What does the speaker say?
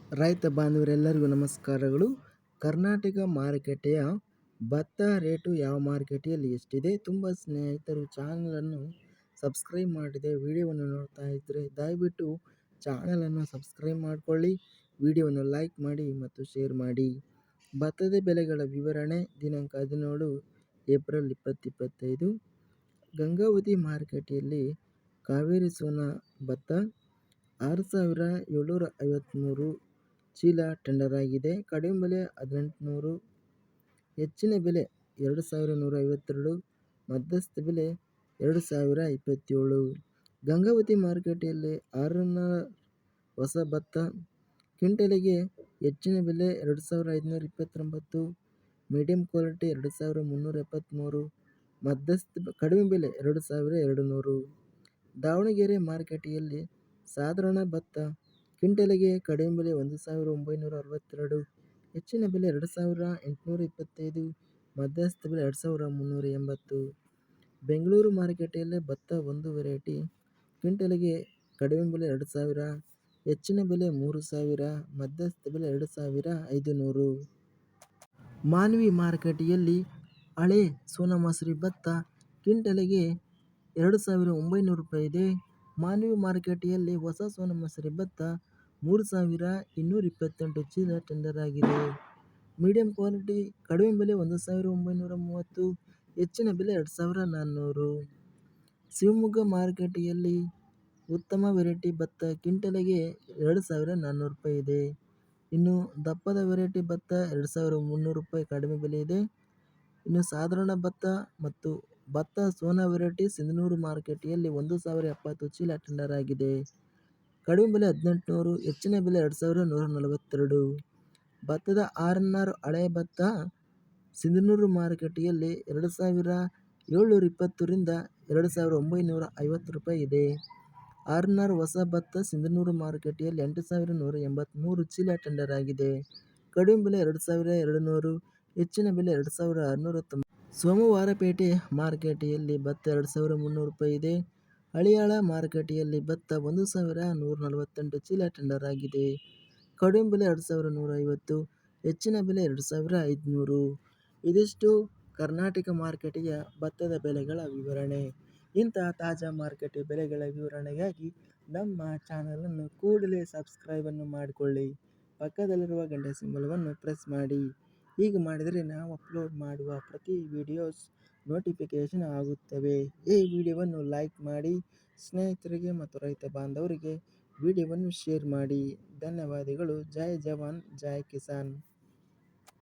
ರೈತ ಬಾಂಧವರೆಲ್ಲರಿಗೂ ನಮಸ್ಕಾರಗಳು. ಕರ್ನಾಟಕ ಮಾರುಕಟ್ಟೆಯ ಭತ್ತ ರೇಟು ಯಾವ ಮಾರುಕಟ್ಟೆಯಲ್ಲಿ ಎಷ್ಟಿದೆ? ತುಂಬ ಸ್ನೇಹಿತರು ಚಾನಲನ್ನು ಸಬ್ಸ್ಕ್ರೈಬ್ ಮಾಡಿದೆ ವಿಡಿಯೋವನ್ನು ನೋಡ್ತಾ ಇದ್ದರೆ ದಯವಿಟ್ಟು ಚಾನಲನ್ನು ಸಬ್ಸ್ಕ್ರೈಬ್ ಮಾಡಿಕೊಳ್ಳಿ, ವಿಡಿಯೋವನ್ನು ಲೈಕ್ ಮಾಡಿ ಮತ್ತು ಶೇರ್ ಮಾಡಿ. ಭತ್ತದ ಬೆಲೆಗಳ ವಿವರಣೆ ದಿನಾಂಕ 17 ಏಪ್ರಿಲ್ 2025. ಗಂಗಾವತಿ ಮಾರುಕಟ್ಟೆಯಲ್ಲಿ ಕಾವೇರಿ ಸೋನಾ ಭತ್ತ 6,753 ಚೀಲ ಟೆಂಡರ್ ಆಗಿದೆ. ಕಡಿಮೆ ಬೆಲೆ 1,800, ಹೆಚ್ಚಿನ ಬೆಲೆ 2,152, ಮಧ್ಯಸ್ಥ ಬೆಲೆ 2,027. ಗಂಗಾವತಿ ಮಾರುಕಟ್ಟೆಯಲ್ಲಿ R&R ಹೊಸ ಭತ್ತ ಕ್ವಿಂಟಲಿಗೆ ಹೆಚ್ಚಿನ ಬೆಲೆ 2,529, ಮೀಡಿಯಂ ಕ್ವಾಲಿಟಿ 2,373, ಮಧ್ಯಸ್ಥ ಕಡಿಮೆ ಬೆಲೆ 2,200. ದಾವಣಗೆರೆ ಮಾರುಕಟ್ಟೆಯಲ್ಲಿ ಸಾಧಾರಣ ಭತ್ತ ಕ್ವಿಂಟಲಿಗೆ ಕಡಿಮೆ ಬೆಲೆ 1,962, ಹೆಚ್ಚಿನ ಬೆಲೆ 2,825, ಮಧ್ಯಸ್ಥ ಬೆಲೆ 2,380. ಬೆಂಗಳೂರು ಮಾರುಕಟ್ಟೆಯಲ್ಲಿ ಭತ್ತ ಒಂದು ವೆರೈಟಿ ಕ್ವಿಂಟಲಿಗೆ ಕಡಿಮೆ ಬೆಲೆ 2,000, ಹೆಚ್ಚಿನ ಬೆಲೆ 3,000, ಮಧ್ಯಸ್ಥ ಬೆಲೆ 2,500. ಮಾನ್ವಿ ಮಾರುಕಟ್ಟೆಯಲ್ಲಿ ಹಳೆ ಸೋನಾಮಸೂರಿ ಭತ್ತ ಕ್ವಿಂಟಲಿಗೆ 2,900 ರೂಪಾಯಿ ಇದೆ. ಮಾನ್ವಿ ಮಾರುಕಟ್ಟೆಯಲ್ಲಿ ಹೊಸ ಸೋನಾಮಸೂರಿ ಭತ್ತ 3,228 ಚೀಲ ಟೆಂಡರ್ ಆಗಿದೆ. ಮೀಡಿಯಂ ಕ್ವಾಲಿಟಿ ಕಡಿಮೆ ಬೆಲೆ 1,930, ಹೆಚ್ಚಿನ ಬೆಲೆ 2,400. ಶಿವಮೊಗ್ಗ ಮಾರುಕಟ್ಟೆಯಲ್ಲಿ ಉತ್ತಮ ವೆರೈಟಿ ಭತ್ತ ಕ್ವಿಂಟಲಿಗೆ 2,400 ರೂಪಾಯಿ ಇದೆ. ಇನ್ನು ದಪ್ಪದ ವೆರೈಟಿ ಭತ್ತ 2,300 ರೂಪಾಯಿ ಕಡಿಮೆ ಬೆಲೆ ಇದೆ. ಇನ್ನು ಸಾಧಾರಣ ಭತ್ತ ಮತ್ತು ಭತ್ತ ಸೋನಾ ವೆರೈಟಿ ಸಿಂಧನೂರು ಮಾರುಕಟ್ಟೆಯಲ್ಲಿ 1,070 ಚೀಲ ಟೆಂಡರ್ ಆಗಿದೆ. ಕಡಿಮೆ ಬೆಲೆ 1,800, ಹೆಚ್ಚಿನ ಬೆಲೆ 2,142. ಭತ್ತದ R&R ಹಳೆಯ ಭತ್ತ ಸಿಂಧನೂರು ಮಾರುಕಟ್ಟೆಯಲ್ಲಿ 2,720 ರಿಂದ 2,950 ರೂಪಾಯಿ ಇದೆ. R&R ಹೊಸ ಭತ್ತ ಸಿಂಧನೂರು ಮಾರುಕಟ್ಟೆಯಲ್ಲಿ 8,183 ಚೀಲ ಟೆಂಡರ್ ಆಗಿದೆ. ಕಡಿಮೆ ಬೆಲೆ 2,200, ಹೆಚ್ಚಿನ ಬೆಲೆ 2,690. ಸೋಮವಾರಪೇಟೆ ಮಾರುಕಟ್ಟೆಯಲ್ಲಿ ಭತ್ತ 2,300 ರೂಪಾಯಿ ಇದೆ. ಹಳಿಯಾಳ ಮಾರುಕಟ್ಟೆಯಲ್ಲಿ ಭತ್ತ 1,148 ಚೀಲ ಟೆಂಡರ್ ಆಗಿದೆ. ಕಡಿಮೆ ಬೆಲೆ 2,150, ಹೆಚ್ಚಿನ ಬೆಲೆ 2,500. ಇದಿಷ್ಟು ಕರ್ನಾಟಕ ಮಾರುಕಟ್ಟೆಯ ಭತ್ತದ ಬೆಲೆಗಳ ವಿವರಣೆ. ಇಂತಹ ತಾಜಾ ಮಾರುಕಟ್ಟೆ ಬೆಲೆಗಳ ವಿವರಣೆಗಾಗಿ ನಮ್ಮ ಚಾನಲನ್ನು ಕೂಡಲೇ ಸಬ್ಸ್ಕ್ರೈಬನ್ನು ಮಾಡಿಕೊಳ್ಳಿ, ಪಕ್ಕದಲ್ಲಿರುವ ಗಂಟೆ ಸಿಂಬಲವನ್ನು ಪ್ರೆಸ್ ಮಾಡಿ. ಹೀಗೆ ಮಾಡಿದರೆ ನಾವು ಅಪ್ಲೋಡ್ ಮಾಡುವ ಪ್ರತಿ ವಿಡಿಯೋಸ್ ನೋಟಿಫಿಕೇಷನ್ ಆಗುತ್ತವೆ. ಈ ವಿಡಿಯೋವನ್ನು ಲೈಕ್ ಮಾಡಿ, ಸ್ನೇಹಿತರಿಗೆ ಮತ್ತು ರೈತ ಬಾಂಧವರಿಗೆ ವಿಡಿಯೋವನ್ನು ಶೇರ್ ಮಾಡಿ. ಧನ್ಯವಾದಗಳು. ಜೈ ಜವಾನ್ ಜೈ ಕಿಸಾನ್.